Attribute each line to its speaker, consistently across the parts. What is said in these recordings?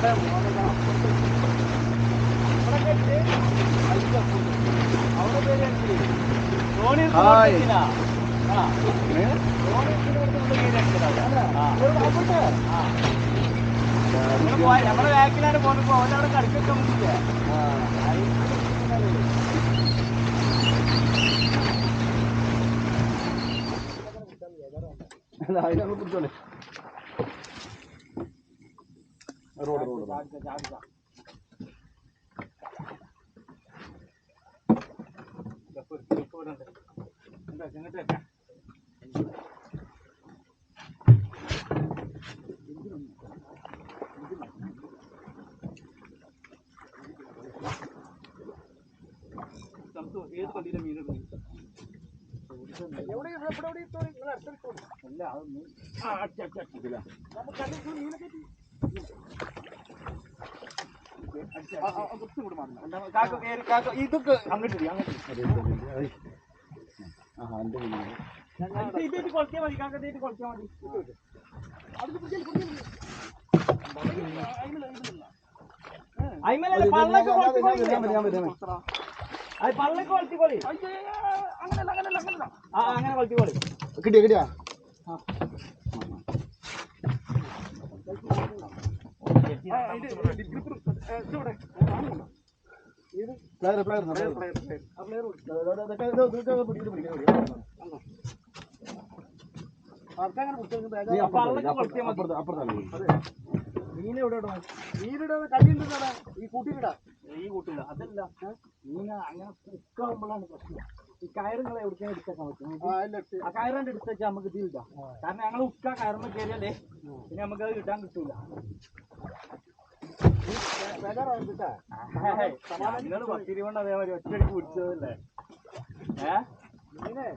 Speaker 1: നമ്മളെ ബാക്കിലാണ് പോകുമ്പോ അവനവിടെ കളിക്കൊക്കെ നമുക്കില്ല. അതിനൊക്കെ പിടിച്ചോളെ റോഡ് റോഡ് ഏത് പള്ളിയിലെ മീനെടുക്കും ഇതൊക്കെ അങ്ങോട്ട് ഇത് കൊളത്തിയാൽ മതി. കാക്ക ഇത് കൊളത്തിയാൽ മതി. പള്ളക്ക് കൊളത്തിക്കോളി. അങ്ങനെ കൊളത്തിക്കോളി. കിട്ടിയാ കിട്ടിയാ മീൻ എവിടെ മീനിട കല്ലുണ്ട് ഈ കൂട്ടിലിടാ. ഈ കൂട്ടില്ല അതല്ല മീന അങ്ങനെ കുക്കാകുമ്പോഴാണ് പ്രശ്നം. ഈ കയറുകളെ എവിടേക്കാണ് എടുത്തേക്കാൻ പറ്റും. ആ കയറാണ്ട് എടുത്തേച്ചാൽ നമുക്ക് ഇതില്ല. കാരണം ഞങ്ങൾ ഉക്ക കയറുമ്പോൾ കയറിയല്ലേ പിന്നെ നമുക്കത് കിട്ടാൻ കിട്ടൂല. നിങ്ങൾ 10 കൊണ്ട് അതേമാതിരി ഒറ്റയടിക്ക് പിടിച്ചതല്ലേ. മീനെ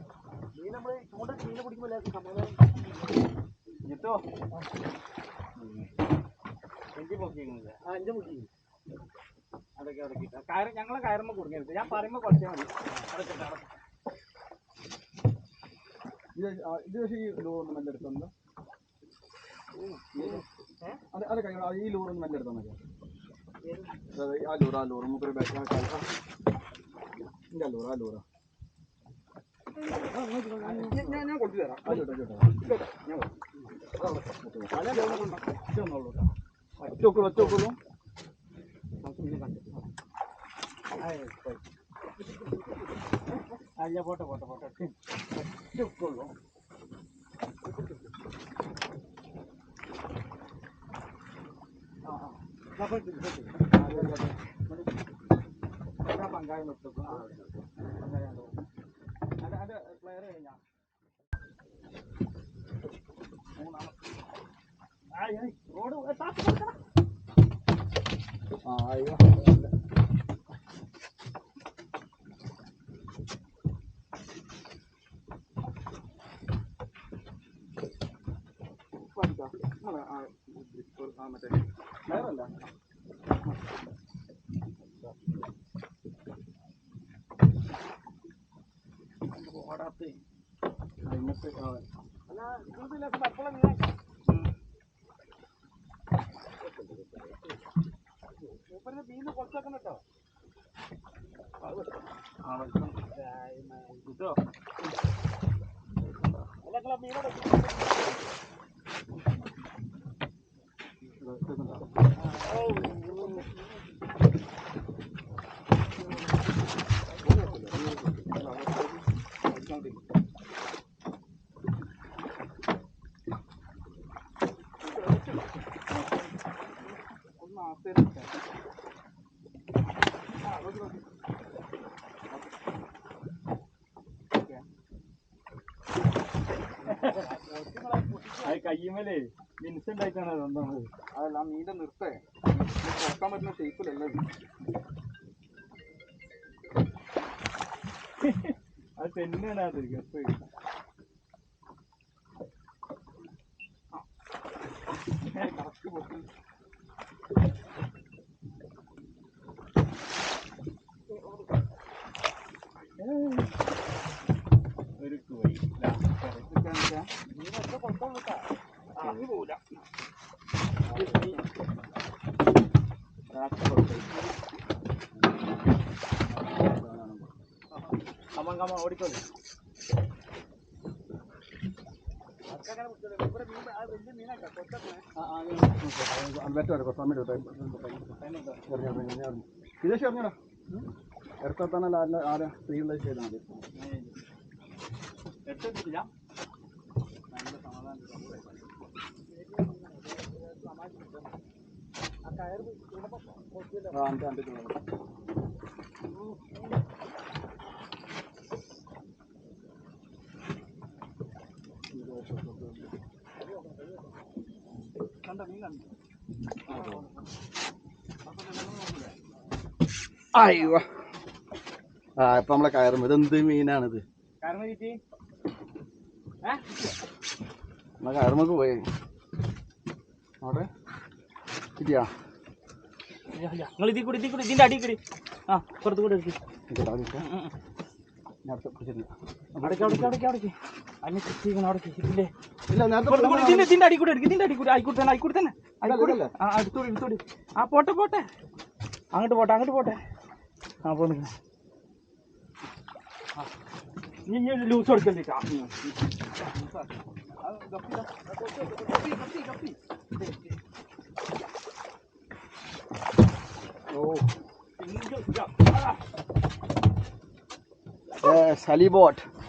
Speaker 1: മീൻ നമ്മള് ചൂണ്ട മീനെ പിടിക്കുമ്പോൾ സമാധാനം കിട്ടോ. എഞ്ചി പൊക്കിങ്ങില്ല. എഞ്ചി പൊക്കി അതൊക്കെ അടക്കി കയറ്. ഞങ്ങളെ കയറുമ്പോൾ കൊടുക്കരുത്. ഞാൻ പറയുമ്പോൾ കുറച്ചാൽ മതി. അതൊക്കെ ഇത് പക്ഷേ ഈ ലോറൊന്നും നല്ല എടുത്തുണ്ടോ? അതെ കഴിഞ്ഞ ഈ ലോറൊന്നും നല്ല എടുത്താൽ മതി. ആ ലോറ നമുക്കൊരു ബാക്ക് ഇല്ല ലോറ ഞാൻ കൊടുത്തു തരാം. ഒറ്റോക്കുള്ളൂ അല്ല പോട്ടെ ഒറ്റോക്കുള്ളൂ. പങ്കായം നിർത്തും. അതിന്റെ പ്ലെയർ കഴിഞ്ഞാ റോഡ് മറ്റേ പ്ലെയറല്ല ഓടാത്ത അതിനകത്ത് അല്ല ഇതില്ലാത്ത അപ്പോഴും മൂപ്പരുടെ മീന് കുറച്ചൊക്കെ കേട്ടോ. കിട്ടോ അല്ല മീനോട് കയ്യുമല്ലേ മിനിസെന്റ് ആയിട്ടാണ് അതൊന്നാണ്. അതല്ല മീൻ്റെ നിർത്തേ കൊടുക്കാൻ പറ്റുന്ന ഷേപ്പിലല്ല അത് തന്നെയാണ്. അത് ഗപ്പ് കറക്റ്റ് പൊട്ടി ഒരു കോഴി മീനൊക്കെ കൊടുക്കാൻ വിട്ടാ പോവില്ല. കമാ ഓടിക്കോളൂ.
Speaker 2: വിദേശം ഇറങ്ങടാ, ഇറക്കത്താനല്ല ആരാ സ്ത്രീകളുടെ ചെയ്താൽ മതി.
Speaker 1: എടുത്തിട്ടില്ല
Speaker 2: അയ്യോ ഇപ്പൊ നമ്മളെ കയറും. ഇതെന്ത് മീനാണിത്? നമ്മളെ കയറുമ്പോ പോയി അവിടെ കിട്ടിയാ?
Speaker 1: നിങ്ങൾ ഇതിൽ കൂടി ഇതിന്റെ അടി കൂടി പുറത്ത് കൂടി
Speaker 2: ഇതിന്റെ
Speaker 1: അടി കൂടെ ഇതിന്റെ ആയിക്കൂടെ തന്നെ എടുത്തോടി. ആ പോട്ടെ അങ്ങോട്ട് പോട്ടെ. ആ പോന്ന് നീ ലൂസ് കൊടുക്കണ്ടിട്ടാ.
Speaker 2: Yes, Halibut.